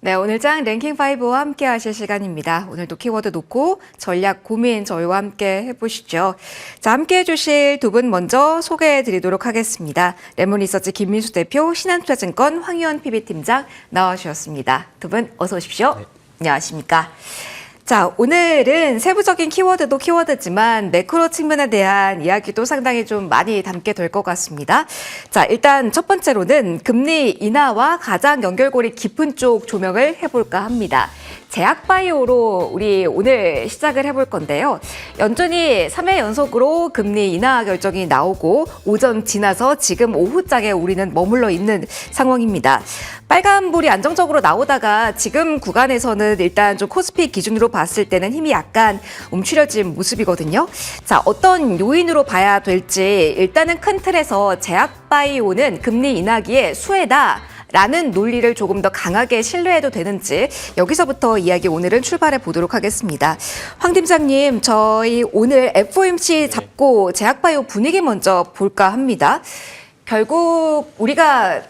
네, 오늘장 랭킹5와 함께 하실 시간입니다. 오늘도 키워드 놓고 전략 고민 저희와 함께 해보시죠. 자, 함께 해주실 두 분 먼저 소개해 드리도록 하겠습니다. 레몬리서치 김민수 대표, 신한투자증권 황희원 PB팀장 나와주셨습니다. 두 분 어서 오십시오. 네. 안녕하십니까. 자, 오늘은 세부적인 키워드도 키워드지만 매크로 측면에 대한 이야기도 상당히 좀 많이 담게 될 것 같습니다. 자, 일단 첫 번째로는 금리 인하와 가장 연결고리 깊은 쪽 조명을 해볼까 합니다. 제약바이오로 우리 오늘 시작을 해볼 건데요. 연준이 3회 연속으로 금리 인하 결정이 나오고 오전 지나서 지금 오후장에 우리는 머물러 있는 상황입니다. 빨간불이 안정적으로 나오다가 지금 구간에서는 일단 좀 코스피 기준으로 봤을 때는 힘이 약간 움츠려진 모습이거든요. 자, 어떤 요인으로 봐야 될지 일단은 큰 틀에서 제약바이오는 금리 인하기에 수혜다. 라는 논리를 조금 더 강하게 신뢰해도 되는지 여기서부터 이야기 오늘은 출발해 보도록 하겠습니다. 황 팀장님, 저희 오늘 FOMC 잡고 제약바이오 분위기 먼저 볼까 합니다. 결국 우리가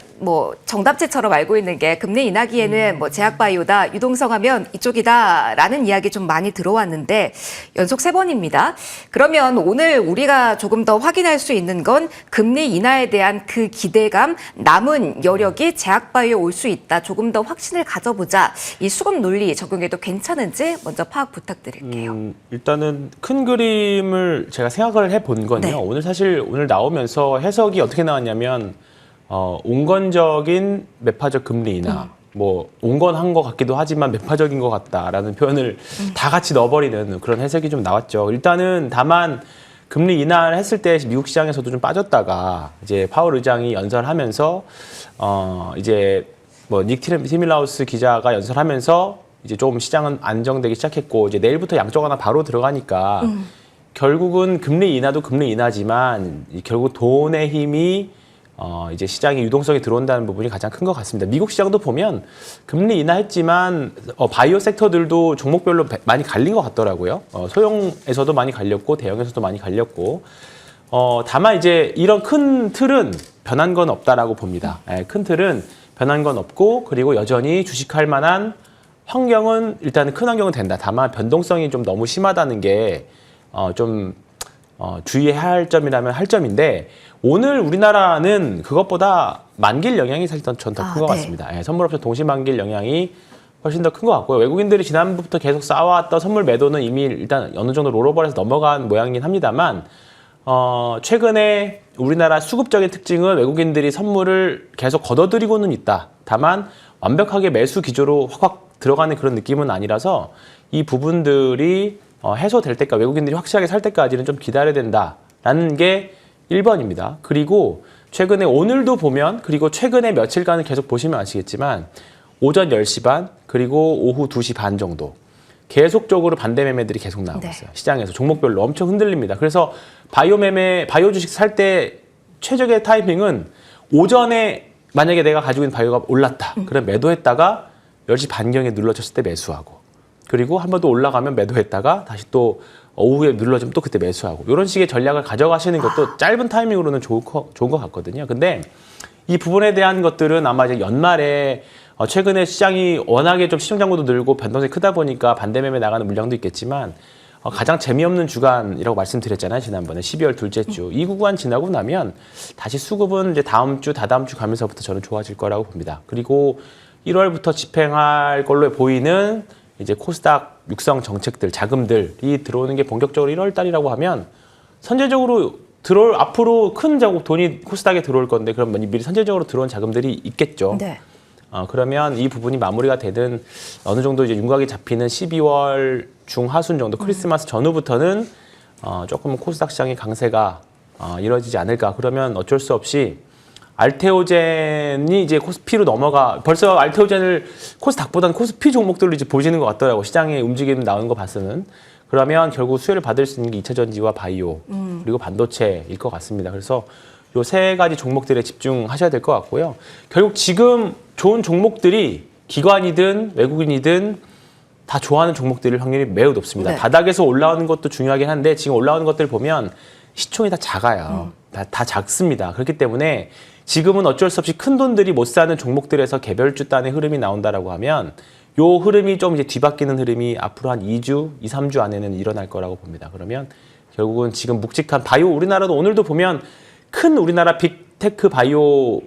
정답제처럼 알고 있는 게 금리 인하기에는 제약바이오다, 유동성하면 이쪽이다라는 이야기 좀 많이 들어왔는데 연속 3번입니다. 그러면 오늘 우리가 조금 더 확인할 수 있는 건 금리 인하에 대한 그 기대감, 남은 여력이 제약바이오 올 수 있다. 조금 더 확신을 가져보자. 이 수급 논리 적용해도 괜찮은지 먼저 파악 부탁드릴게요. 일단은 큰 그림을 제가 생각을 해본 건요. 네. 오늘 나오면서 해석이 어떻게 나왔냐면 온건적인 매파적 금리 인하, 온건한 것 같기도 하지만 매파적인 것 같다라는 표현을 다 같이 넣어버리는 그런 해석이 좀 나왔죠. 일단은 다만 금리 인하를 했을 때 미국 시장에서도 좀 빠졌다가 이제 파월 의장이 연설하면서 이제 닉 티밀라우스 기자가 연설하면서 이제 좀 시장은 안정되기 시작했고 이제 내일부터 양적 완화 바로 들어가니까 결국은 금리 인하도 금리 인하지만 결국 돈의 힘이 이제 시장에 유동성이 들어온다는 부분이 가장 큰 것 같습니다. 미국 시장도 보면 금리 인하했지만 바이오 섹터들도 종목별로 많이 갈린 것 같더라고요. 소형에서도 많이 갈렸고 대형에서도 많이 갈렸고 다만 이제 이런 큰 틀은 변한 건 없다라고 봅니다. 큰 틀은 변한 건 없고 그리고 여전히 주식할 만한 환경은 일단은 큰 환경은 된다. 다만 변동성이 좀 너무 심하다는 게 좀 주의해야 할 점이라면 할 점인데 오늘 우리나라는 그것보다 만길 영향이 사실 전 더 큰 것 같습니다. 선물옵션 동시만길 영향이 훨씬 더 큰 것 같고요. 외국인들이 지난번부터 계속 쌓아왔던 선물 매도는 이미 일단 어느 정도 롤오버해서 넘어간 모양이긴 합니다만 최근에 우리나라 수급적인 특징은 외국인들이 선물을 계속 걷어들이고는 있다. 다만 완벽하게 매수 기조로 확 들어가는 그런 느낌은 아니라서 이 부분들이 해소될 때까지 외국인들이 확실하게 살 때까지는 좀 기다려야 된다라는 게 1번입니다. 그리고 최근에 오늘도 보면 그리고 최근에 며칠간은 계속 보시면 아시겠지만 오전 10시 반 그리고 오후 2시 반 정도 계속적으로 반대 매매들이 계속 나오고 있어요. 시장에서 종목별로 엄청 흔들립니다. 그래서 바이오 주식 살 때 최적의 타이밍은 오전에 만약에 내가 가지고 있는 바이오가 올랐다. 그럼 매도했다가 10시 반경에 눌러졌을 때 매수하고 그리고 한 번 더 올라가면 매도했다가 다시 또 오후에 눌러주면 또 그때 매수하고 이런 식의 전략을 가져가시는 것도 짧은 타이밍으로는 좋은 것 같거든요. 근데 이 부분에 대한 것들은 아마 이제 연말에 최근에 시장이 워낙에 좀 시정 잔고도 늘고 변동성이 크다 보니까 반대 매매 나가는 물량도 있겠지만 가장 재미없는 주간이라고 말씀드렸잖아요. 지난번에 12월 둘째 주. 이 구간 지나고 나면 다시 수급은 이제 다음 주, 다다음 주 가면서부터 저는 좋아질 거라고 봅니다. 그리고 1월부터 집행할 걸로 보이는 이제 코스닥 육성 정책들, 자금들이 들어오는 게 본격적으로 1월 달이라고 하면 선제적으로 앞으로 큰 돈이 코스닥에 들어올 건데 그럼 미리 선제적으로 들어온 자금들이 있겠죠. 네. 그러면 이 부분이 마무리가 되든 어느 정도 이제 윤곽이 잡히는 12월 중하순 정도 크리스마스 전후부터는 조금 코스닥 시장의 강세가 이루어지지 않을까. 그러면 어쩔 수 없이 알테오젠이 이제 코스피로 벌써 알테오젠을 코스닥보다는 코스피 종목들로 이제 보시는 것 같더라고. 시장의 움직임 나오는 거 봤으면. 그러면 결국 수혜를 받을 수 있는 게 2차 전지와 바이오 그리고 반도체일 것 같습니다. 그래서 요 세 가지 종목들에 집중하셔야 될 것 같고요. 결국 지금 좋은 종목들이 기관이든 외국인이든 다 좋아하는 종목들일 확률이 매우 높습니다. 네. 바닥에서 올라오는 것도 중요하긴 한데 지금 올라오는 것들 보면 시총이 다 작아요. 다 작습니다. 그렇기 때문에 지금은 어쩔 수 없이 큰 돈들이 못 사는 종목들에서 개별주 단의 흐름이 나온다라고 하면 요 흐름이 좀 이제 뒤바뀌는 흐름이 앞으로 한 2주, 2, 3주 안에는 일어날 거라고 봅니다. 그러면 결국은 지금 묵직한 바이오, 우리나라도 오늘도 보면 큰 우리나라 빅테크 바이오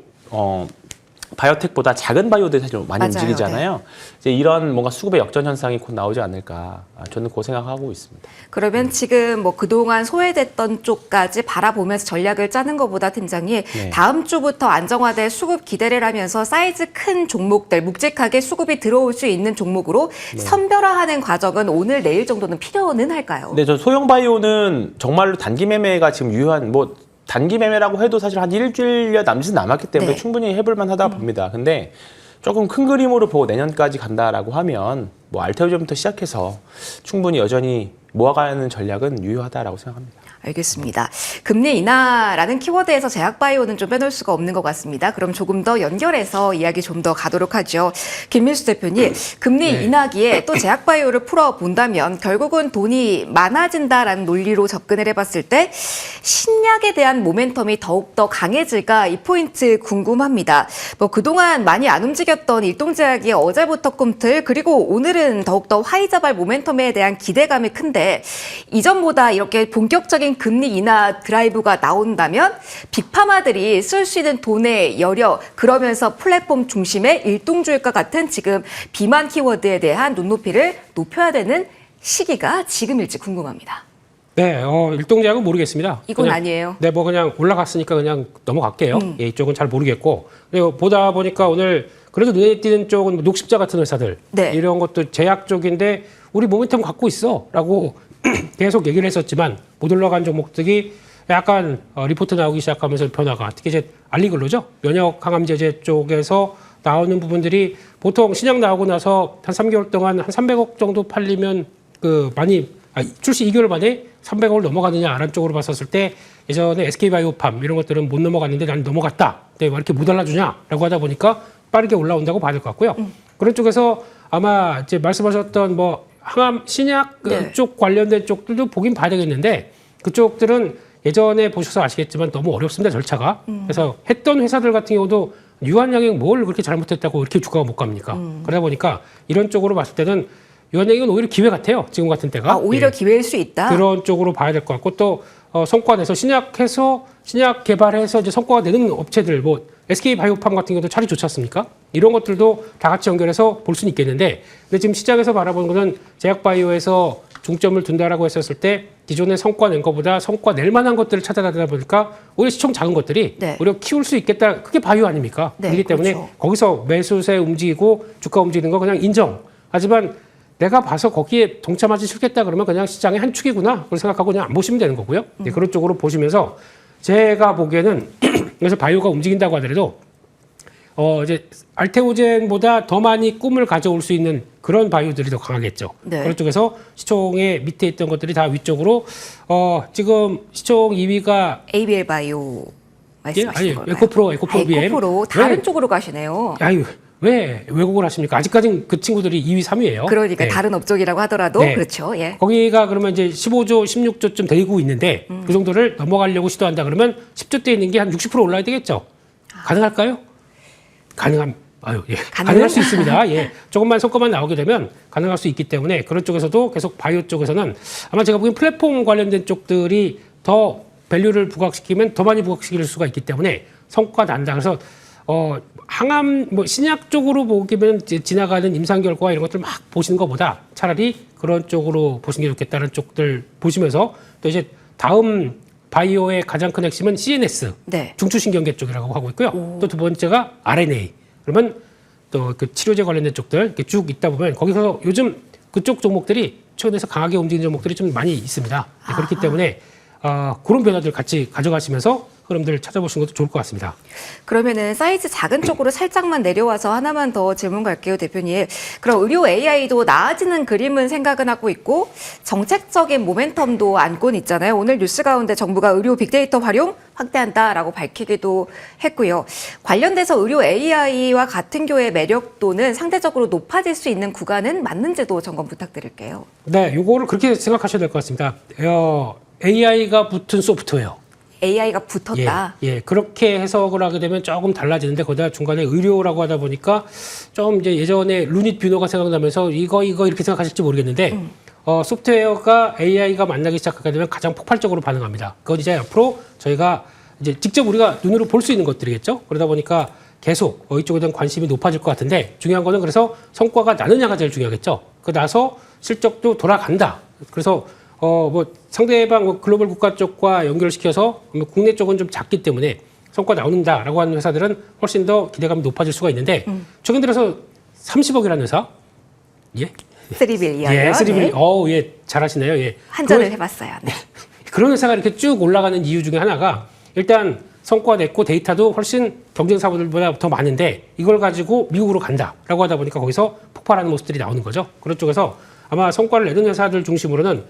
바이오텍보다 작은 바이오들이 사실 많이 맞아요. 움직이잖아요. 네. 이제 이런 뭔가 수급의 역전 현상이 곧 나오지 않을까. 저는 그 생각하고 있습니다. 그러면 지금 뭐 그동안 소외됐던 쪽까지 바라보면서 전략을 짜는 것보다 팀장이 네. 다음 주부터 안정화될 수급 기대를 하면서 사이즈 큰 종목들, 묵직하게 수급이 들어올 수 있는 종목으로 선별화하는 과정은 오늘 내일 정도는 필요는 할까요? 근데 저 소형 바이오는 정말로 단기 매매가 지금 유효한 뭐 단기 매매라고 해도 사실 한 일주일여 남짓 남았기 때문에 네. 충분히 해볼 만하다 봅니다. 근데 조금 큰 그림으로 보고 내년까지 간다라고 하면 뭐 알테오젠부터 시작해서 충분히 여전히 모아가는 전략은 유효하다라고 생각합니다. 알겠습니다. 금리 인하라는 키워드에서 제약바이오는 좀 빼놓을 수가 없는 것 같습니다. 그럼 조금 더 연결해서 이야기 좀 더 가도록 하죠. 김민수 대표님, 금리 네. 인하기에 또 제약바이오를 풀어본다면 결국은 돈이 많아진다라는 논리로 접근을 해봤을 때 신약에 대한 모멘텀이 더욱더 강해질까 이 포인트 궁금합니다. 뭐 그동안 많이 안 움직였던 일동제약이 어제부터 꿈틀 그리고 오늘은 더욱더 화이자발 모멘텀에 대한 기대감이 큰데 이전보다 이렇게 본격적인 금리 인하 드라이브가 나온다면 빅파마들이 쓸 수 있는 돈의 여력 그러면서 플랫폼 중심의 일동주일과 같은 지금 비만 키워드에 대한 눈높이를 높여야 되는 시기가 지금일지 궁금합니다. 네, 일동제약은 모르겠습니다. 이건 그냥, 아니에요. 네, 뭐 그냥 올라갔으니까 그냥 넘어갈게요. 예, 이쪽은 잘 모르겠고. 그리고 보다 보니까 오늘 그래도 눈에 띄는 쪽은 뭐 녹십자 같은 회사들 네. 이런 것도 제약 쪽인데 우리 모멘텀 갖고 있어라고 계속 얘기를 했었지만 못 올라간 종목들이 약간 리포트 나오기 시작하면서 변화가 특히 이제 알리글로죠 면역 항암제제 쪽에서 나오는 부분들이 보통 신약 나오고 나서 한 3개월 동안 한 300억 정도 팔리면 그 많이 출시 2개월 만에 300억을 넘어가느냐 아란 쪽으로 봤었을 때 예전에 SK바이오팜 이런 것들은 못 넘어갔는데 난 넘어갔다. 근데 왜 이렇게 못 알아주냐라고 하다 보니까 빠르게 올라온다고 봐야 될 것 같고요. 그런 쪽에서 아마 이제 말씀하셨던 뭐 항암 신약 네. 쪽 관련된 쪽들도 보긴 봐야 되겠는데 그쪽들은 예전에 보셔서 아시겠지만 너무 어렵습니다 절차가. 그래서 했던 회사들 같은 경우도 유한양행 뭘 그렇게 잘못했다고 이렇게 주가가 못 갑니까? 그러다 보니까 이런 쪽으로 봤을 때는 유한양행은 오히려 기회 같아요. 지금 같은 때가. 오히려 예. 기회일 수 있다. 그런 쪽으로 봐야 될 것 같고 또 성과 내서 신약 개발해서 이제 성과가 내는 업체들 뭐 SK 바이오팜 같은 경우도 차리 좋지 않습니까? 이런 것들도 다 같이 연결해서 볼 수는 있겠는데 근데 지금 시장에서 바라보는 것은 제약 바이오에서 중점을 둔다라고 했었을 때 기존에 성과 낸 것보다 성과 낼 만한 것들을 찾아가다 보니까 오히려 시총 작은 것들이 네. 오히려 키울 수 있겠다. 그게 바이오 아닙니까? 네, 그렇기 때문에 그렇죠. 거기서 매수세 움직이고 주가 움직이는 거 그냥 인정. 하지만 내가 봐서 거기에 동참하지 싫겠다 그러면 그냥 시장의 한 축이구나. 그걸 생각하고 그냥 안 보시면 되는 거고요. 네, 그런 쪽으로 보시면서 제가 보기에는 그래서 바이오가 움직인다고 하더라도 이제 알테오젠보다 더 많이 꿈을 가져올 수 있는 그런 바이오들이 더 강하겠죠. 네. 그런 쪽에서 시총의 밑에 있던 것들이 다 위쪽으로 지금 시총 2위가 ABL 바이오 말씀하시는 아니 걸까요? 에코프로 BM. 에코프로 다른 쪽으로 가시네요. 아유 왜 왜곡을 하십니까? 아직까지는 그 친구들이 2위, 3위예요. 그러니까 다른 업종이라고 하더라도 네. 그렇죠. 예. 거기가 그러면 이제 15조, 16조쯤 되고 있는데 그 정도를 넘어가려고 시도한다 그러면 10조대 있는 게 한 60% 올라야 되겠죠. 가능할까요? 예. 가능할 수 있습니다. 예. 조금만 성과만 나오게 되면 가능할 수 있기 때문에 그런 쪽에서도 계속 바이오 쪽에서는 아마 제가 보기엔 플랫폼 관련된 쪽들이 더 밸류를 부각시키면 더 많이 부각시킬 수가 있기 때문에 성과 난다. 그래서 항암 뭐 신약 쪽으로 보기면 지나가는 임상 결과 이런 것들 막 보시는 것보다 차라리 그런 쪽으로 보시는 게 좋겠다는 쪽들 보시면서 또 이제 다음 바이오의 가장 큰 핵심은 CNS 네. 중추신경계 쪽이라고 하고 있고요. 또 두 번째가 RNA. 그러면 또 그 치료제 관련된 쪽들 이렇게 쭉 있다 보면 거기서 요즘 그쪽 종목들이 최근에서 강하게 움직이는 종목들이 좀 많이 있습니다. 네, 그렇기 때문에 그런 변화들 같이 가져가시면서 흐름들을 찾아보시는 것도 좋을 것 같습니다. 그러면은 사이즈 작은 쪽으로 살짝만 내려와서 하나만 더 질문 갈게요, 대표님. 그럼 의료 AI도 나아지는 그림은 생각은 하고 있고 정책적인 모멘텀도 안고는 있잖아요. 오늘 뉴스 가운데 정부가 의료 빅데이터 활용 확대한다라고 밝히기도 했고요. 관련돼서 의료 AI와 같은 교의 매력도는 상대적으로 높아질 수 있는 구간은 맞는지도 점검 부탁드릴게요. 네, 요거를 그렇게 생각하셔야 될 것 같습니다. AI가 붙은 소프트웨어. AI가 붙었다. 예, 그렇게 해석을 하게 되면 조금 달라지는데 거기다 중간에 의료라고 하다 보니까 좀 이제 예전에 루닛 뷰노가 생각나면서 이거 이렇게 생각하실지 모르겠는데 소프트웨어가 AI가 만나기 시작하게 되면 가장 폭발적으로 반응합니다. 그건 이제 앞으로 저희가 이제 직접 우리가 눈으로 볼 수 있는 것들이겠죠. 그러다 보니까 계속 이쪽에 대한 관심이 높아질 것 같은데 중요한 거는 그래서 성과가 나느냐가 제일 중요하겠죠. 그 나서 실적도 돌아간다. 그래서 뭐 상대방 뭐 글로벌 국가 쪽과 연결시켜서 국내 쪽은 좀 작기 때문에 성과 나온다라고 하는 회사들은 훨씬 더 기대감이 높아질 수가 있는데 최근 들어서 30억이라는 회사, 예, 3빌리언. 예, 3빌리언, 네. 예, 잘하시네요, 예. 한전을 해봤어요. 네. 그런 회사가 이렇게 쭉 올라가는 이유 중에 하나가 일단 성과 냈고 데이터도 훨씬 경쟁 사업들보다 더 많은데 이걸 가지고 미국으로 간다라고 하다 보니까 거기서 폭발하는 모습들이 나오는 거죠. 그런 쪽에서 아마 성과를 내는 회사들 중심으로는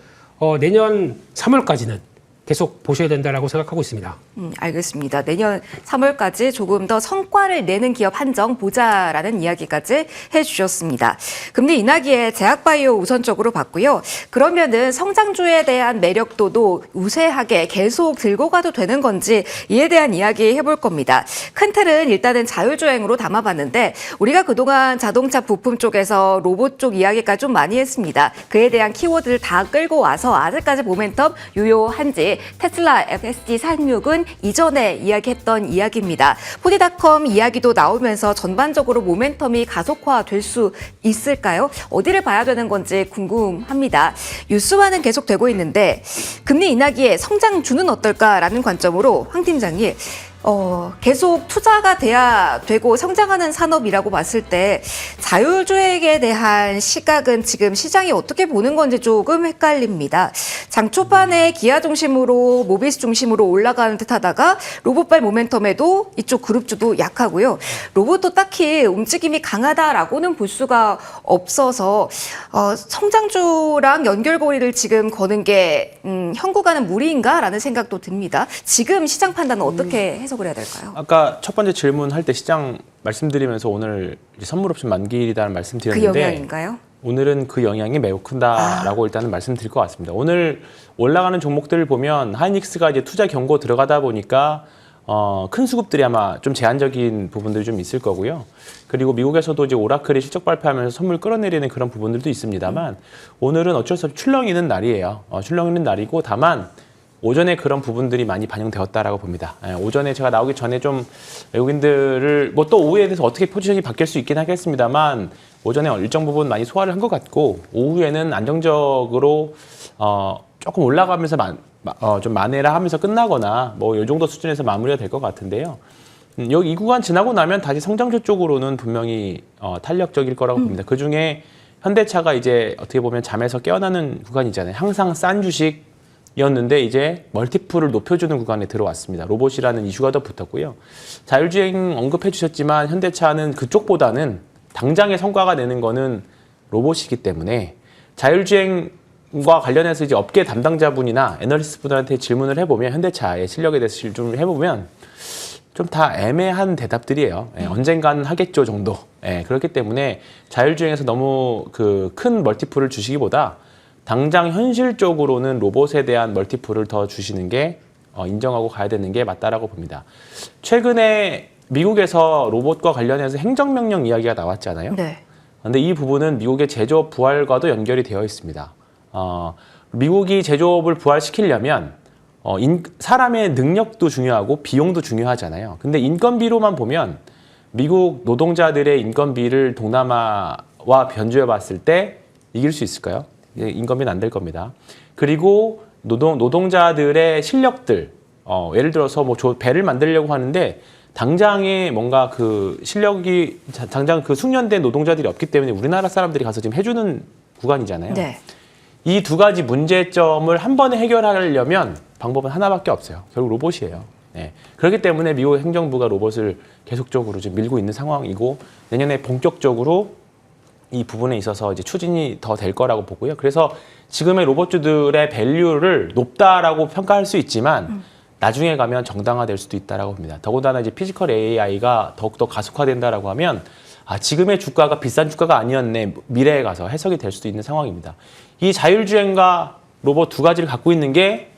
내년 3월까지는 계속 보셔야 된다라고 생각하고 있습니다. 알겠습니다. 내년 3월까지 조금 더 성과를 내는 기업 한정 보자라는 이야기까지 해주셨습니다. 금리 인하기에 제약바이오 우선적으로 봤고요. 그러면은 성장주에 대한 매력도도 우세하게 계속 들고 가도 되는 건지 이에 대한 이야기 해볼 겁니다. 큰 틀은 일단은 자율주행으로 담아봤는데 우리가 그동안 자동차 부품 쪽에서 로봇 쪽 이야기까지 좀 많이 했습니다. 그에 대한 키워드를 다 끌고 와서 아직까지 모멘텀 유효한지 테슬라 FSD 36은 이전에 이야기했던 이야기입니다. 포디닷컴 이야기도 나오면서 전반적으로 모멘텀이 가속화될 수 있을까요? 어디를 봐야 되는 건지 궁금합니다. 뉴스화는 계속되고 있는데 금리 인하기에 성장주는 어떨까라는 관점으로 황 팀장님 계속 투자가 돼야 되고 성장하는 산업이라고 봤을 때 자율주행에 대한 시각은 지금 시장이 어떻게 보는 건지 조금 헷갈립니다. 장 초반에 기아 중심으로 모비스 중심으로 올라가는 듯 하다가 로봇발 모멘텀에도 이쪽 그룹주도 약하고요. 로봇도 딱히 움직임이 강하다라고는 볼 수가 없어서 성장주랑 연결고리를 지금 거는 게 현 구간은 무리인가라는 생각도 듭니다. 지금 시장 판단은 어떻게 해석을 해야 될까요? 아까 첫 번째 질문할 때 시장 말씀드리면서 오늘 이제 선물 옵션 만기일이라는 그 말씀드렸는데 영향인가요? 오늘은 그 영향이 매우 크다라고 일단은 말씀드릴 것 같습니다. 오늘 올라가는 종목들을 보면 하이닉스가 이제 투자 경고 들어가다 보니까 큰 수급들이 아마 좀 제한적인 부분들이 좀 있을 거고요. 그리고 미국에서도 이제 오라클이 실적 발표하면서 선물 끌어내리는 그런 부분들도 있습니다만 오늘은 어쩔 수 없이 출렁이는 날이에요. 출렁이는 날이고 다만 오전에 그런 부분들이 많이 반영되었다라고 봅니다. 오전에 제가 나오기 전에 좀 외국인들을 뭐 또 오후에 대해서 어떻게 포지션이 바뀔 수 있긴 하겠습니다만 오전에 일정 부분 많이 소화를 한 것 같고 오후에는 안정적으로 조금 올라가면서 좀 만회라 하면서 끝나거나 뭐 이 정도 수준에서 마무리가 될 것 같은데요. 여기 이 구간 지나고 나면 다시 성장주 쪽으로는 분명히 탄력적일 거라고 봅니다. 그중에 현대차가 이제 어떻게 보면 잠에서 깨어나는 구간이잖아요. 항상 싼 주식이었는데 이제 멀티플을 높여주는 구간에 들어왔습니다. 로봇이라는 이슈가 더 붙었고요. 자율주행 언급해 주셨지만 현대차는 그쪽보다는 당장의 성과가 내는 거는 로봇이기 때문에 자율주행과 관련해서 이제 업계 담당자분이나 애널리스트분들한테 질문을 해보면 현대차의 실력에 대해서 좀 해보면 좀 다 애매한 대답들이에요. 언젠가는 하겠죠 정도. 그렇기 때문에 자율주행에서 너무 그 큰 멀티플을 주시기보다 당장 현실적으로는 로봇에 대한 멀티플을 더 주시는 게 인정하고 가야 되는 게 맞다라고 봅니다. 최근에 미국에서 로봇과 관련해서 행정명령 이야기가 나왔잖아요. 네. 그런데 이 부분은 미국의 제조업 부활과도 연결이 되어 있습니다. 미국이 제조업을 부활시키려면 사람의 능력도 중요하고 비용도 중요하잖아요. 근데 인건비로만 보면 미국 노동자들의 인건비를 동남아와 변조해 봤을 때 이길 수 있을까요? 인건비는 안 될 겁니다. 그리고 노동자들의 실력들, 예를 들어서 뭐 배를 만들려고 하는데 당장에 뭔가 그 실력이 당장 그 숙련된 노동자들이 없기 때문에 우리나라 사람들이 가서 지금 해주는 구간이잖아요. 네. 이 두 가지 문제점을 한 번에 해결하려면 방법은 하나밖에 없어요. 결국 로봇이에요. 그렇기 때문에 미국 행정부가 로봇을 계속적으로 지금 밀고 있는 상황이고 내년에 본격적으로 이 부분에 있어서 이제 추진이 더 될 거라고 보고요. 그래서 지금의 로봇주들의 밸류를 높다라고 평가할 수 있지만 나중에 가면 정당화될 수도 있다라고 봅니다. 더군다나 이제 피지컬 AI가 더욱더 가속화된다라고 하면 지금의 주가가 비싼 주가가 아니었네. 미래에 가서 해석이 될 수도 있는 상황입니다. 이 자율주행과 로봇 두 가지를 갖고 있는 게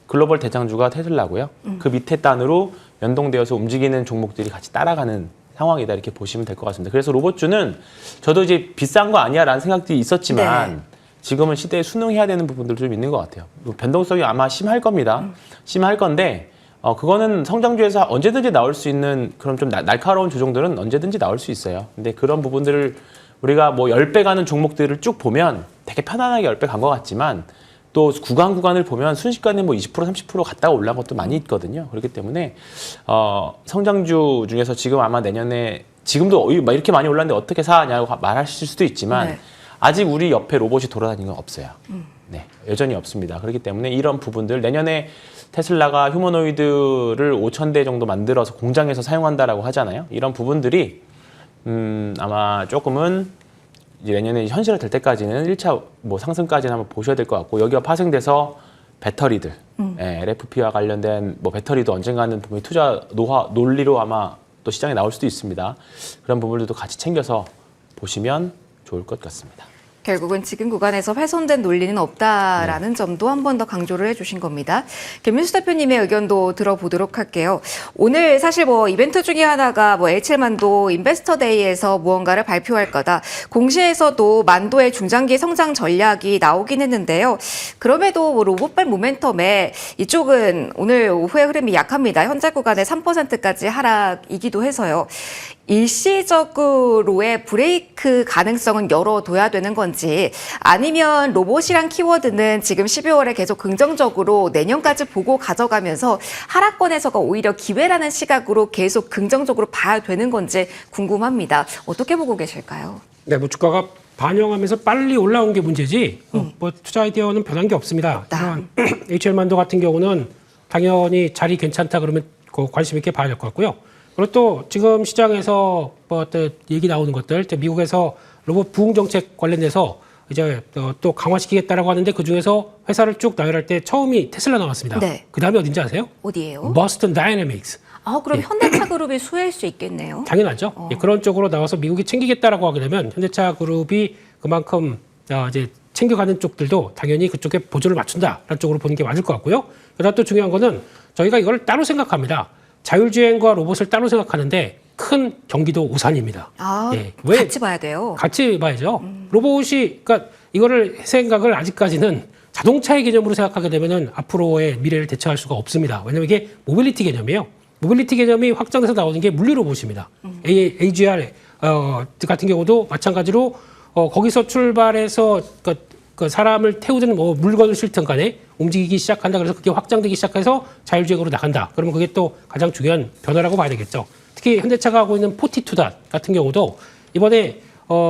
글로벌 대장주가 테슬라고요. 그 밑에 단으로 연동되어서 움직이는 종목들이 같이 따라가는 상황이다 이렇게 보시면 될 것 같습니다. 그래서 로봇주는 저도 이제 비싼 거 아니야라는 생각들이 있었지만 네. 지금은 시대에 순응해야 되는 부분들도 좀 있는 것 같아요. 변동성이 아마 심할 겁니다. 심할 건데 그거는 성장주에서 언제든지 나올 수 있는 그런 좀 날카로운 조정들은 언제든지 나올 수 있어요. 근데 그런 부분들을 우리가 뭐 10배 가는 종목들을 쭉 보면 되게 편안하게 10배 간 것 같지만 또 구간을 보면 순식간에 뭐 20% 30% 갔다가 올라간 것도 많이 있거든요. 그렇기 때문에 성장주 중에서 지금 아마 내년에 지금도 막 이렇게 많이 올랐는데 어떻게 사냐고 말하실 수도 있지만 네. 아직 우리 옆에 로봇이 돌아다니는 건 없어요. 네, 여전히 없습니다. 그렇기 때문에 이런 부분들 내년에 테슬라가 휴머노이드를 5,000대 정도 만들어서 공장에서 사용한다라고 하잖아요. 이런 부분들이 아마 조금은 이제 내년에 현실화 될 때까지는 1차 뭐 상승까지는 한번 보셔야 될 것 같고 여기가 파생돼서 배터리들, 예, LFP와 관련된 뭐 배터리도 언젠가는 분명히 투자 논리로 아마 또 시장에 나올 수도 있습니다. 그런 부분들도 같이 챙겨서 보시면 좋을 것 같습니다. 결국은 지금 구간에서 훼손된 논리는 없다라는 점도 한 번 더 강조를 해주신 겁니다. 김민수 대표님의 의견도 들어보도록 할게요. 오늘 사실 뭐 이벤트 중에 하나가 뭐 H7만도 인베스터 데이에서 무언가를 발표할 거다. 공시에서도 만도의 중장기 성장 전략이 나오긴 했는데요. 그럼에도 뭐 로봇발 모멘텀에 이쪽은 오늘 오후의 흐름이 약합니다. 현재 구간에 3%까지 하락이기도 해서요. 일시적으로의 브레이크 가능성은 열어둬야 되는 건지 아니면 로봇이란 키워드는 지금 12월에 계속 긍정적으로 내년까지 보고 가져가면서 하락권에서가 오히려 기회라는 시각으로 계속 긍정적으로 봐야 되는 건지 궁금합니다. 어떻게 보고 계실까요? 네, 뭐 주가가 반영하면서 빨리 올라온 게 문제지 뭐 투자 아이디어는 변한 게 없습니다. HL만도 같은 경우는 당연히 자리 괜찮다 그러면 관심 있게 봐야 될 것 같고요. 그리고 또 지금 시장에서 뭐 어떤 얘기 나오는 것들, 미국에서 로봇 부흥 정책 관련돼서 이제 또 강화시키겠다라고 하는데 그 중에서 회사를 쭉 나열할 때 처음이 테슬라 나왔습니다. 네. 그 다음에 어딘지 아세요? 어디예요? 버스턴 다이내믹스. 그럼 현대차 그룹이 수혜일 수 있겠네요. 당연하죠. 예, 그런 쪽으로 나와서 미국이 챙기겠다라고 하게 되면 현대차 그룹이 그만큼 이제 챙겨가는 쪽들도 당연히 그쪽에 보조를 맞춘다라는 쪽으로 보는 게 맞을 것 같고요. 그다음 또 중요한 거는 저희가 이걸 따로 생각합니다. 자율주행과 로봇을 따로 생각하는데 큰 경기도 우산입니다. 예, 왜? 같이 봐야 돼요. 같이 봐야죠. 로봇이 그러니까 이거를 생각을 아직까지는 자동차의 개념으로 생각하게 되면은 앞으로의 미래를 대처할 수가 없습니다. 왜냐하면 이게 모빌리티 개념이에요. 모빌리티 개념이 확장돼서 나오는 게 물리 로봇입니다. AGR 같은 경우도 마찬가지로 거기서 출발해서 그 사람을 태우든 뭐 물건을 실든 간에 움직이기 시작한다. 그래서 그게 확장되기 시작해서 자율주행으로 나간다. 그러면 그게 또 가장 중요한 변화라고 봐야 되겠죠. 특히 현대차가 하고 있는 42 같은 경우도 이번에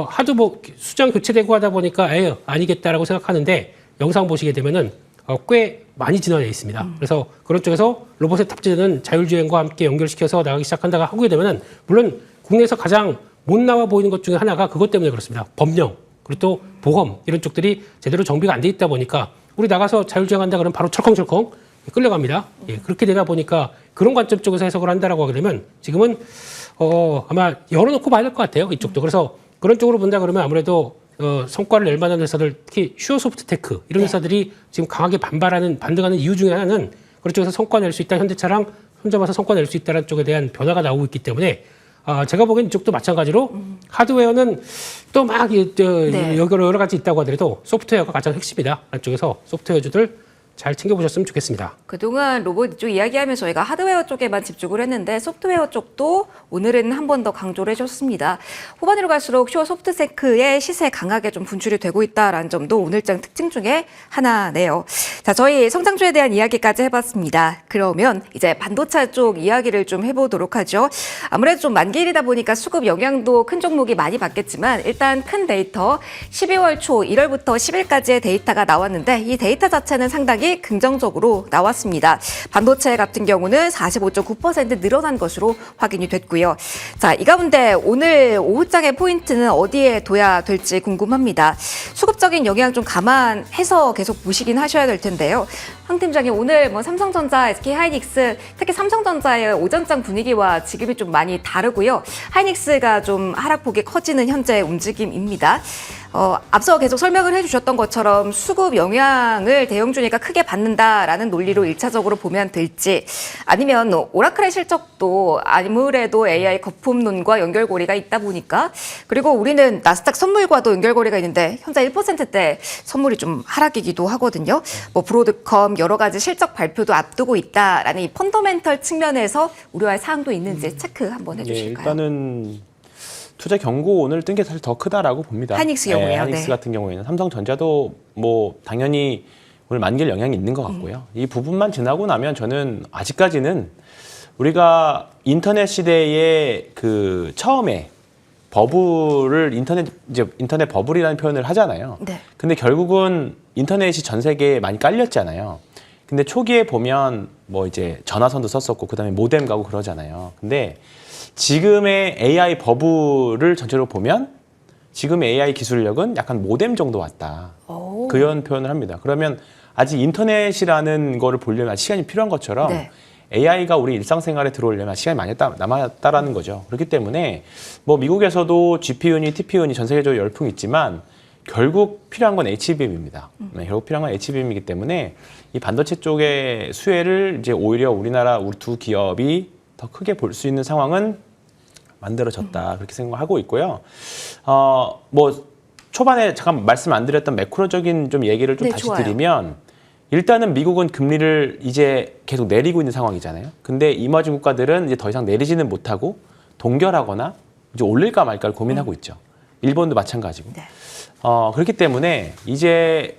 하도 뭐 수장 교체되고 하다 보니까 아니겠다라고 생각하는데 영상 보시게 되면은 꽤 많이 진화되어 있습니다. 그래서 그런 쪽에서 로봇에 탑재되는 자율주행과 함께 연결시켜서 나가기 시작한다고 하게 되면은 물론 국내에서 가장 못 나와 보이는 것 중에 하나가 그것 때문에 그렇습니다. 법령 그리고 또 보험 이런 쪽들이 제대로 정비가 안 돼 있다 보니까 우리 나가서 자율주행한다 그러면 바로 철컹철컹 끌려갑니다. 예, 그렇게 되다 보니까 그런 관점 쪽에서 해석을 한다라고 하게 되면 지금은 아마 열어놓고 봐야 될 것 같아요. 이쪽도. 그래서 그런 쪽으로 본다 그러면 아무래도 성과를 낼 만한 회사들, 특히 슈어소프트테크 이런 회사들이 지금 강하게 반등하는 이유 중에 하나는 그런 쪽에서 성과 낼 수 있다. 현대차랑 손잡아서 성과 낼 수 있다는 쪽에 대한 변화가 나오고 있기 때문에 제가 보기엔 이쪽도 마찬가지로 하드웨어는 또 막 여러 가지 있다고 하더라도 소프트웨어가 가장 핵심이다. 안쪽에서 소프트웨어주들 잘 챙겨보셨으면 좋겠습니다. 그동안 로봇 쪽 이야기하면서 저희가 하드웨어 쪽에만 집중을 했는데 소프트웨어 쪽도 오늘은 한 번 더 강조를 해줬습니다. 후반으로 갈수록 슈어 소프트테크의 시세 강하게 좀 분출이 되고 있다라는 점도 오늘장 특징 중에 하나네요. 자, 저희 성장주에 대한 이야기까지 해봤습니다. 그러면 이제 반도체 쪽 이야기를 좀 해보도록 하죠. 아무래도 좀 만기일이다 보니까 수급 영향도 큰 종목이 많이 받겠지만 일단 큰 데이터 12월 초 1월부터 10일까지의 데이터가 나왔는데 이 데이터 자체는 상당히 긍정적으로 나왔습니다. 반도체 같은 경우는 45.9% 늘어난 것으로 확인이 됐고요. 자, 이 가운데 오늘 오후장의 포인트는 어디에 둬야 될지 궁금합니다. 수급적인 영향 좀 감안해서 계속 보시긴 하셔야 될 텐데요. 황 팀장님, 오늘 뭐 삼성전자, SK하이닉스, 특히 삼성전자의 오전장 분위기와 지금이 좀 많이 다르고요. 하이닉스가 좀 하락폭이 커지는 현재 움직임입니다. 앞서 계속 설명을 해주셨던 것처럼 수급 영향을 대형주니까 크게 받는다라는 논리로 일차적으로 보면 될지 아니면 오라클의 실적도 아무래도 AI 거품론과 연결고리가 있다 보니까 그리고 우리는 나스닥 선물과도 연결고리가 있는데 현재 1%대 선물이 좀 하락이기도 하거든요. 뭐 브로드컴 여러 가지 실적 발표도 앞두고 있다라는 이 펀더멘털 측면에서 우려할 사항도 있는지 체크 한번 해주실까요? 일단은 투자 경고 오늘 뜬 게 사실 더 크다라고 봅니다. 하이닉스 경우에요. 하이닉스 네. 같은 경우에는 삼성전자도 뭐 당연히 오늘 만길 영향이 있는 것 같고요. 이 부분만 지나고 나면 저는 아직까지는 우리가 인터넷 시대에 그 처음에 버블을 인터넷 버블이라는 표현을 하잖아요. 네. 근데 결국은 인터넷이 전 세계에 많이 깔렸잖아요. 근데 초기에 보면 뭐 이제 전화선도 썼었고 그다음에 모뎀 가고 그러잖아요. 근데 지금의 AI 버블을 전체로 보면 지금의 AI 기술력은 약간 모뎀 정도 왔다. 오. 그런 표현을 합니다. 그러면 아직 인터넷이라는 거를 보려면 시간이 필요한 것처럼 네. AI가 우리 일상생활에 들어오려면 시간이 많이 남았다라는 거죠. 그렇기 때문에 뭐 미국에서도 GPU니 TPU니 전 세계적으로 열풍이 있지만 결국 필요한 건 HBM입니다. 결국 필요한 건 HBM이기 때문에 이 반도체 쪽의 수혜를 이제 오히려 우리나라 우리 두 기업이 더 크게 볼 수 있는 상황은 만들어졌다. 그렇게 생각하고 있고요. 뭐 초반에 잠깐 말씀 안 드렸던 매크로적인 좀 얘기를 좀 네, 다시 좋아요. 드리면 일단은 미국은 금리를 이제 계속 내리고 있는 상황이잖아요. 근데 이머징 국가들은 이제 더 이상 내리지는 못하고 동결하거나 이제 올릴까 말까를 고민하고 있죠. 일본도 마찬가지고. 네. 그렇기 때문에 이제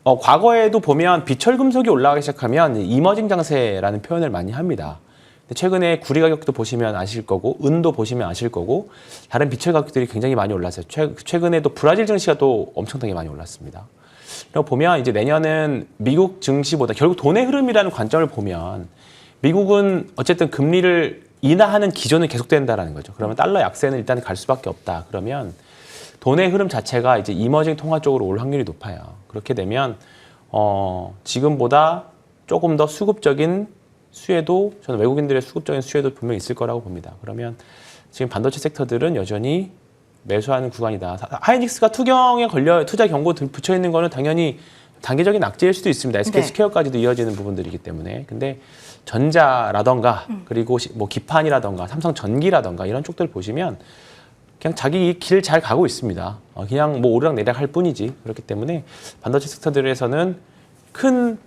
과거에도 보면 비철 금속이 올라가기 시작하면 이머징 장세라는 표현을 많이 합니다. 최근에 구리 가격도 보시면 아실 거고 은도 보시면 아실 거고 다른 비철 가격들이 굉장히 많이 올랐어요. 최근에도 브라질 증시가 또 엄청나게 많이 올랐습니다. 그리고 보면 이제 내년은 미국 증시보다 결국 돈의 흐름이라는 관점을 보면 미국은 어쨌든 금리를 인하하는 기조는 계속된다라는 거죠. 그러면 달러 약세는 일단 갈 수밖에 없다. 그러면 돈의 흐름 자체가 이제 이머징 통화 쪽으로 올 확률이 높아요. 그렇게 되면 지금보다 조금 더 수급적인 수혜도 저는 외국인들의 수급적인 수혜도 분명히 있을 거라고 봅니다. 그러면 지금 반도체 섹터들은 여전히 매수하는 구간이다. 하이닉스가 투경에 걸려 투자 경고 붙여 있는 거는 당연히 단기적인 악재일 수도 있습니다. SK 스퀘어까지도 이어지는 부분들이기 때문에. 근데 전자라던가 그리고 뭐 기판이라던가 삼성전기라던가 이런 쪽들 보시면 그냥 자기 길 잘 가고 있습니다. 그냥 뭐 오르락 내리락 할 뿐이지. 그렇기 때문에 반도체 섹터들에서는 큰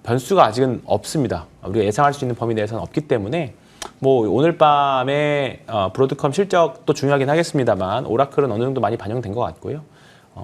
변수가 아직은 없습니다. 우리가 예상할 수 있는 범위 내에서는 없기 때문에 뭐 오늘 밤에 브로드컴 실적도 중요하긴 하겠습니다만 오라클은 어느 정도 많이 반영된 것 같고요.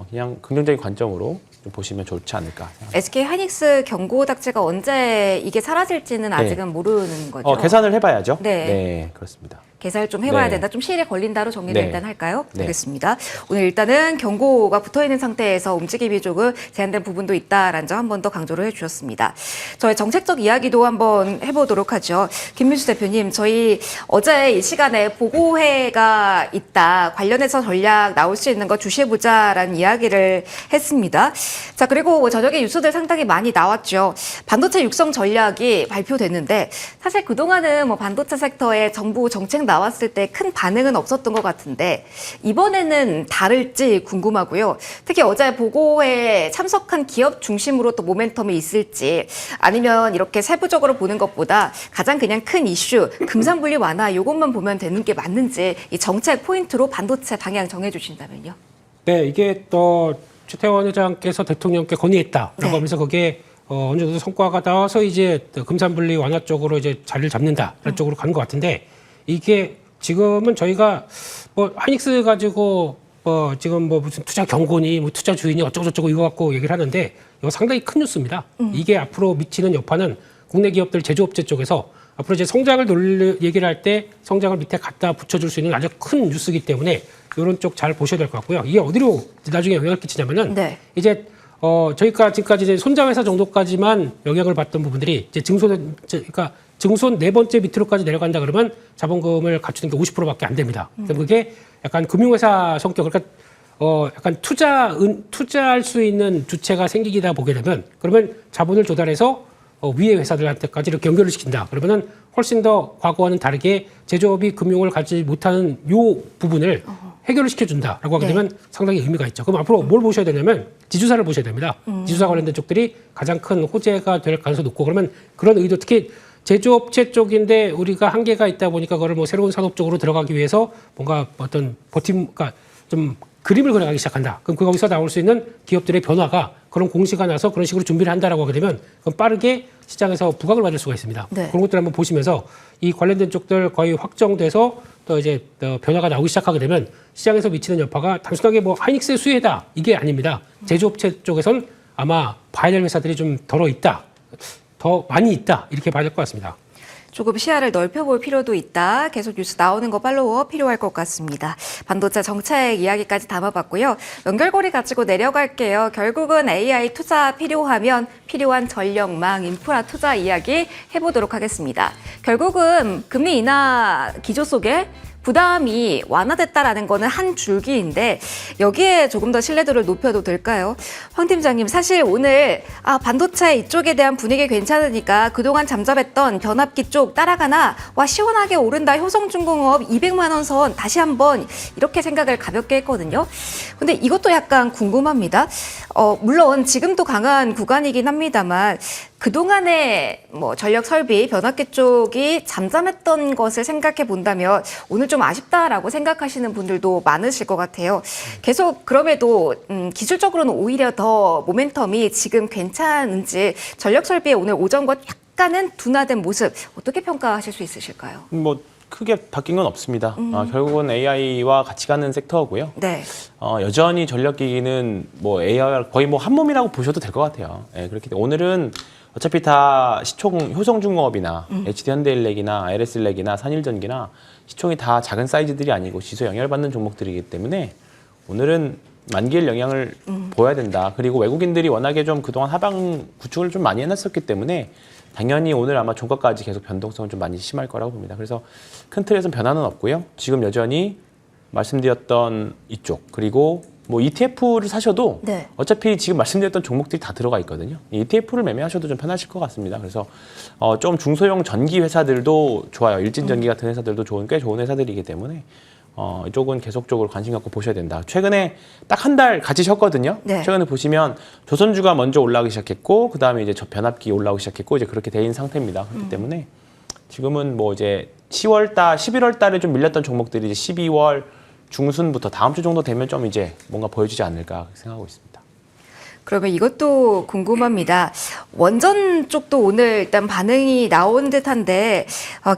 그냥 긍정적인 관점으로 좀 보시면 좋지 않을까. SK 하이닉스 경고 닥치가 언제 이게 사라질지는 아직은 모르는 거죠. 계산을 해봐야죠. 네. 그렇습니다. 계산을 좀 해봐야 네. 된다. 좀 시일에 걸린다로 정리를 네. 일단 할까요? 네. 알겠습니다. 오늘 일단은 경고가 붙어있는 상태에서 움직임이 조금 제한된 부분도 있다라는 점 한 번 더 강조를 해주셨습니다. 저희 정책적 이야기도 한번 해보도록 하죠. 김민수 대표님, 저희 어제 이 시간에 보고회가 있다. 관련해서 전략 나올 수 있는 거 주시해보자라는 이야기를 했습니다. 자, 그리고 저녁에 뉴스들 상당히 많이 나왔죠. 반도체 육성 전략이 발표됐는데 사실 그동안은 뭐 반도체 섹터에 정부 정책 나왔을 때 큰 반응은 없었던 것 같은데 이번에는 다를지 궁금하고요. 특히 어제 보고회에 참석한 기업 중심으로 또 모멘텀이 있을지 아니면 이렇게 세부적으로 보는 것보다 가장 그냥 큰 이슈 금산분리 완화 이것만 보면 되는 게 맞는지 이 정책 포인트로 반도체 방향 정해주신다면요. 네, 이게 또 최태원 회장께서 대통령께 건의했다라고 네. 하면서 그게 어느 정도 성과가 나와서 이제 금산분리 완화 쪽으로 이제 자리를 잡는다라는 쪽으로 가는 것 같은데 이게 지금은 저희가 뭐 하이닉스 가지고 지금 뭐 무슨 투자 경고니 뭐 투자 주인이 어쩌고저쩌고 이거 갖고 얘기를 하는데 이거 상당히 큰 뉴스입니다. 이게 앞으로 미치는 여파는 국내 기업들 제조업체 쪽에서 앞으로 이제 성장을 얘기를 할 때 성장을 밑에 갖다 붙여줄 수 있는 아주 큰 뉴스이기 때문에 이런 쪽 잘 보셔야 될 것 같고요. 이게 어디로 나중에 영향을 끼치냐면은 네. 이제 저희가 지금까지 이제 손자회사 정도까지만 영향을 받던 부분들이 이제 그러니까 증손 네 번째 밑으로까지 내려간다 그러면 자본금을 갖추는 게 50%밖에 안 됩니다. 그럼 그게 약간 금융회사 성격, 그러니까 약간 투자할 수 있는 주체가 생기다 보게 되면 그러면 자본을 조달해서 위의 회사들한테까지 이렇게 연결을 시킨다. 그러면은 훨씬 더 과거와는 다르게 제조업이 금융을 갖지 못하는 요 부분을 해결을 시켜준다라고 하게 되면 상당히 의미가 있죠. 그럼 앞으로 뭘 보셔야 되냐면 지주사를 보셔야 됩니다. 지주사 관련된 쪽들이 가장 큰 호재가 될 가능성이 높고 그러면 그런 의도 특히 제조업체 쪽인데 우리가 한계가 있다 보니까 그걸 뭐 새로운 산업 쪽으로 들어가기 위해서 뭔가 어떤 그러니까 좀 그림을 그려가기 시작한다. 그럼 거기서 나올 수 있는 기업들의 변화가 그런 공시가 나서 그런 식으로 준비를 한다라고 하게 되면 그럼 빠르게 시장에서 부각을 받을 수가 있습니다. 네. 그런 것들 한번 보시면서 이 관련된 쪽들 거의 확정돼서 또 이제 변화가 나오기 시작하게 되면 시장에서 미치는 여파가 단순하게 뭐 하이닉스의 수혜다 이게 아닙니다. 제조업체 쪽에선 아마 봐야 될 회사들이 좀 덜어 있다. 더 많이 있다 이렇게 봐야 될 것 같습니다. 조금 시야를 넓혀볼 필요도 있다. 계속 뉴스 나오는 거 팔로워 필요할 것 같습니다. 반도체 정책 이야기까지 담아봤고요. 연결고리 가지고 내려갈게요. 결국은 AI 투자 필요하면 필요한 전력망, 인프라 투자 이야기 해보도록 하겠습니다. 결국은 금리 인하 기조 속에 부담이 완화됐다라는 거는 한 줄기인데 여기에 조금 더 신뢰도를 높여도 될까요? 황 팀장님, 사실 오늘 반도체 이쪽에 대한 분위기 괜찮으니까 그동안 잠잠했던 변압기 쪽 따라가나 와 시원하게 오른다 효성중공업 200만 원 선 다시 한번 이렇게 생각을 가볍게 했거든요. 근데 이것도 약간 궁금합니다. 물론 지금도 강한 구간이긴 합니다만 그동안의 뭐 전력 설비, 변압기 쪽이 잠잠했던 것을 생각해 본다면 오늘 좀 아쉽다라고 생각하시는 분들도 많으실 것 같아요. 계속 그럼에도 기술적으로는 오히려 더 모멘텀이 지금 괜찮은지 전력 설비의 오늘 오전과 약간은 둔화된 모습 어떻게 평가하실 수 있으실까요? 뭐 크게 바뀐 건 없습니다. 결국은 AI와 같이 가는 섹터고요. 네. 여전히 전력기기는 뭐 AI와 거의 뭐 한 몸이라고 보셔도 될 것 같아요. 예, 그렇기 때문에 오늘은 어차피 다 시총 효성중공업이나 HD현대일렉이나 LS일렉이나 산일전기나 시총이 다 작은 사이즈들이 아니고 지수에 영향을 받는 종목들이기 때문에 오늘은 만기일 영향을 보여야 된다. 그리고 외국인들이 워낙에 좀 그동안 하방 구축을 좀 많이 해놨었기 때문에 당연히 오늘 아마 종가까지 계속 변동성은 좀 많이 심할 거라고 봅니다. 그래서 큰 틀에서는 변화는 없고요. 지금 여전히 말씀드렸던 이쪽 그리고 뭐 ETF를 사셔도 네. 어차피 지금 말씀드렸던 종목들이 다 들어가 있거든요. ETF를 매매하셔도 좀 편하실 것 같습니다. 그래서 좀 중소형 전기 회사들도 좋아요. 일진전기 같은 회사들도 꽤 좋은 회사들이기 때문에 이쪽은 계속적으로 관심 갖고 보셔야 된다. 최근에 딱 한 달 같이 쉬었거든요. 네. 최근에 보시면 조선주가 먼저 올라오기 시작했고 그 다음에 이제 변압기 올라오기 시작했고 이제 그렇게 돼 있는 상태입니다. 그렇기 때문에 지금은 뭐 이제 10월달, 11월달에 좀 밀렸던 종목들이 이제 12월 중순부터 다음 주 정도 되면 좀 이제 뭔가 보여주지 않을까 생각하고 있습니다. 그러면 이것도 궁금합니다. 원전 쪽도 오늘 일단 반응이 나온 듯한데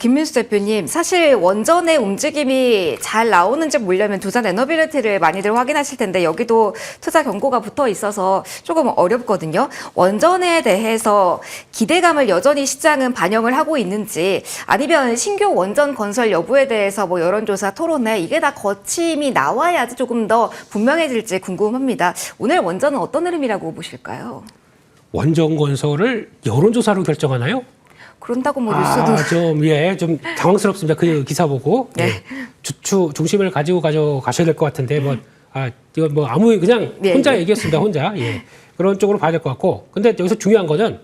김민수 대표님, 사실 원전의 움직임이 잘 나오는지 보려면 두산 에너빌리티를 많이들 확인하실 텐데 여기도 투자 경고가 붙어 있어서 조금 어렵거든요. 원전에 대해서 기대감을 여전히 시장은 반영을 하고 있는지 아니면 신규 원전 건설 여부에 대해서 뭐 여론조사 토론회 이게 다 거침이 나와야지 조금 더 분명해질지 궁금합니다. 오늘 원전은 어떤 흐름이라고 보실까요? 원전 건설을 여론조사로 결정하나요? 그런다고 뭐 뉴스도 좀 당황스럽습니다. 그 기사 보고 네. 중심을 가지고 가셔야 될 것 같은데 이건 뭐 아무 그냥 네, 혼자 네. 얘기했습니다. 혼자 그런 쪽으로 봐야 될 것 같고 근데 여기서 중요한 거는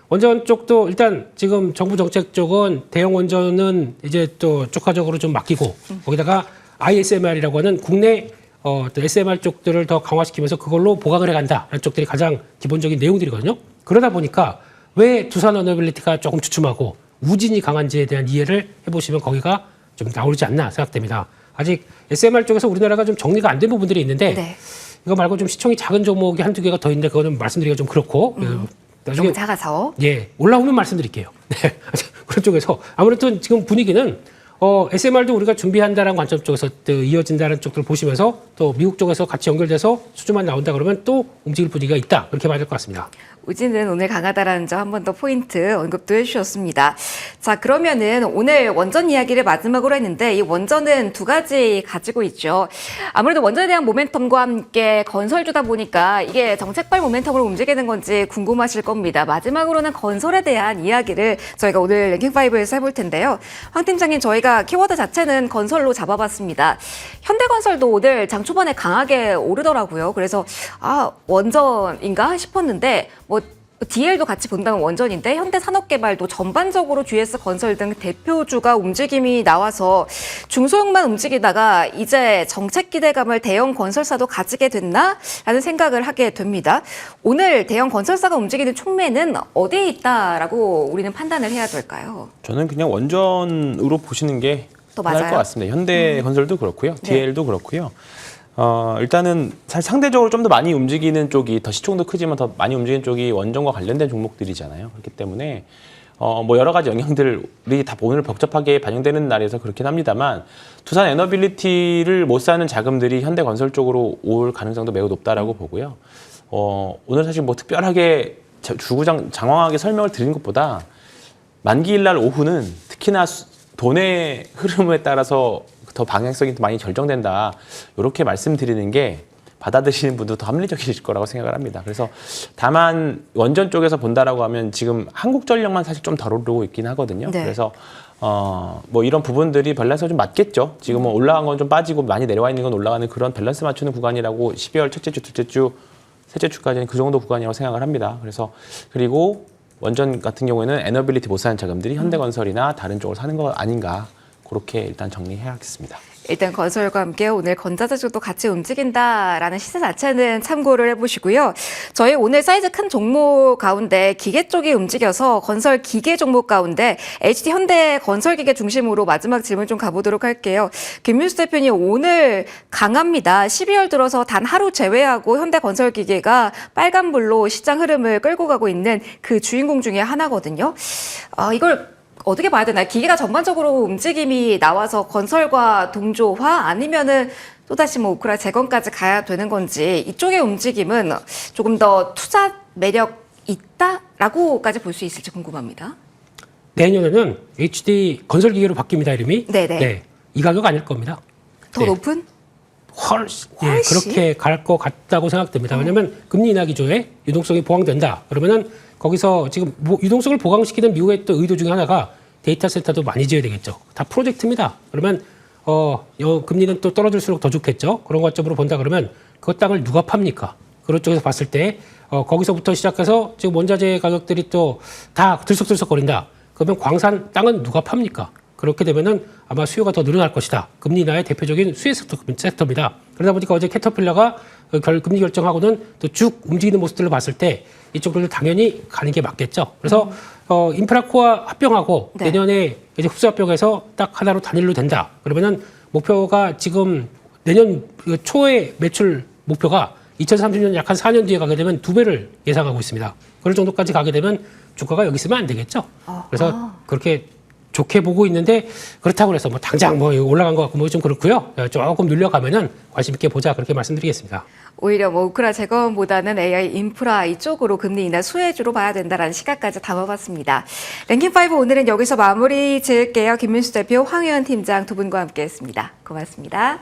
원전 쪽도 일단 지금 정부 정책 쪽은 대형 원전은 이제 또 조카적으로 좀 맡기고 거기다가 ISMR이라고 하는 국내 또 SMR 쪽들을 더 강화시키면서 그걸로 보강을 해간다라는 쪽들이 가장 기본적인 내용들이거든요. 그러다 보니까 왜 두산 에너빌리티가 조금 주춤하고 우진이 강한지에 대한 이해를 해보시면 거기가 좀 나오지 않나 생각됩니다. 아직 SMR 쪽에서 우리나라가 좀 정리가 안 된 부분들이 있는데 네. 이거 말고 좀 시총이 작은 종목이 한두 개가 더 있는데 그거는 말씀드리기가 좀 그렇고 나중에 너무 작아서 올라오면 말씀드릴게요. 네. 그런 쪽에서 아무래도 지금 분위기는 SMR도 우리가 준비한다는 관점 쪽에서 또 이어진다는 쪽들을 보시면서 또 미국 쪽에서 같이 연결돼서 수주만 나온다 그러면 또 움직일 분위기가 있다. 그렇게 봐야 될 것 같습니다. 우진은 오늘 강하다라는 점 한 번 더 포인트 언급도 해주셨습니다. 자, 그러면은 오늘 원전 이야기를 마지막으로 했는데 이 원전은 두 가지 가지고 있죠. 아무래도 원전에 대한 모멘텀과 함께 건설주다 보니까 이게 정책발 모멘텀으로 움직이는 건지 궁금하실 겁니다. 마지막으로는 건설에 대한 이야기를 저희가 오늘 랭킹5에서 해볼 텐데요. 황 팀장님, 저희가 키워드 자체는 건설로 잡아봤습니다. 현대건설도 오늘 장 초반에 강하게 오르더라고요. 그래서 원전인가 싶었는데 뭐 DL도 같이 본다면 원전인데 현대산업개발도 전반적으로 GS 건설 등 대표주가 움직임이 나와서 중소형만 움직이다가 이제 정책 기대감을 대형 건설사도 가지게 됐나라는 생각을 하게 됩니다. 오늘 대형 건설사가 움직이는 촉매는 어디에 있다라고 우리는 판단을 해야 될까요? 저는 그냥 원전으로 보시는 게 또 편할 맞아요? 것 같습니다. 현대건설도 그렇고요. 네. DL도 그렇고요. 일단은 사실 상대적으로 좀 더 많이 움직이는 쪽이 더 시총도 크지만 더 많이 움직이는 쪽이 원전과 관련된 종목들이잖아요. 그렇기 때문에 뭐 여러 가지 영향들이 다 오늘 복잡하게 반영되는 날에서 그렇긴 합니다만 두산 에너빌리티를 못 사는 자금들이 현대건설 쪽으로 올 가능성도 매우 높다라고 보고요. 오늘 사실 뭐 특별하게 장황하게 설명을 드리는 것보다 만기일 날 오후는 특히나 돈의 흐름에 따라서 더 방향성이 더 많이 결정된다. 이렇게 말씀드리는 게 받아들이시는 분도 더 합리적이실 거라고 생각을 합니다. 그래서 다만 원전 쪽에서 본다라고 하면 지금 한국전력만 사실 좀 덜 오르고 있긴 하거든요. 네. 그래서 뭐 이런 부분들이 밸런스가 좀 맞겠죠. 지금 뭐 올라간 건 좀 빠지고 많이 내려와 있는 건 올라가는 그런 밸런스 맞추는 구간이라고 12월 첫째 주, 둘째 주, 셋째 주까지는 그 정도 구간이라고 생각을 합니다. 그리고 원전 같은 경우에는 에너빌리티 못 사는 자금들이 현대건설이나 다른 쪽을 사는 거 아닌가 그렇게 일단 정리해야겠습니다. 일단 건설과 함께 오늘 건자재주도 같이 움직인다라는 시세 자체는 참고를 해보시고요. 저희 오늘 사이즈 큰 종목 가운데 기계 쪽이 움직여서 건설 기계 종목 가운데 HD 현대 건설기계 중심으로 마지막 질문 좀 가보도록 할게요. 김민수 대표님 오늘 강합니다. 12월 들어서 단 하루 제외하고 현대 건설기계가 빨간불로 시장 흐름을 끌고 가고 있는 그 주인공 중에 하나거든요. 이걸 어떻게 봐야 되나요? 기계가 전반적으로 움직임이 나와서 건설과 동조화 아니면은 또다시 뭐 우크라 재건까지 가야 되는 건지 이쪽의 움직임은 조금 더 투자 매력 있다라고까지 볼 수 있을지 궁금합니다. 내년에는 HD 건설기계로 바뀝니다, 이름이. 네네. 네, 이 가격 아닐 겁니다. 더 네. 높은? 훨씬 훨씬? 그렇게 갈 것 같다고 생각됩니다. 왜냐하면 금리 인하 기조에 유동성이 보강된다. 그러면은 거기서 지금 뭐 유동성을 보강시키는 미국의 또 의도 중에 하나가 데이터 센터도 많이 지어야 되겠죠. 다 프로젝트입니다. 그러면 금리는 또 떨어질수록 더 좋겠죠. 그런 관점으로 본다 그러면 그 땅을 누가 팝니까? 그런 쪽에서 봤을 때 거기서부터 시작해서 지금 원자재 가격들이 또 다 들썩들썩거린다. 그러면 광산 땅은 누가 팝니까? 그렇게 되면은 아마 수요가 더 늘어날 것이다. 금리 인하의 대표적인 수혜 섹터입니다. 그러다 보니까 어제 캐터필러가 금리 결정하고는 또 쭉 움직이는 모습들을 봤을 때 이쪽으로 당연히 가는 게 맞겠죠. 그래서 인프라코어 합병하고 네. 내년에 이제 흡수 합병해서 딱 하나로 단일로 된다. 그러면은 목표가 지금 내년 초에 매출 목표가 2030년 약 한 4년 뒤에 가게 되면 2배를 예상하고 있습니다. 그럴 정도까지 가게 되면 주가가 여기 있으면 안 되겠죠. 그래서 그렇게 좋게 보고 있는데 그렇다고 해서 뭐 당장 뭐 올라간 것 같고 뭐 좀 그렇고요. 조금 눌려가면은 관심 있게 보자 그렇게 말씀드리겠습니다. 오히려 뭐 우크라 재건보다는 AI 인프라 이쪽으로 금리 인하 수혜주로 봐야 된다라는 시각까지 담아봤습니다. 랭킹5 오늘은 여기서 마무리 지을게요. 김민수 대표, 황혜연 팀장 두 분과 함께했습니다. 고맙습니다.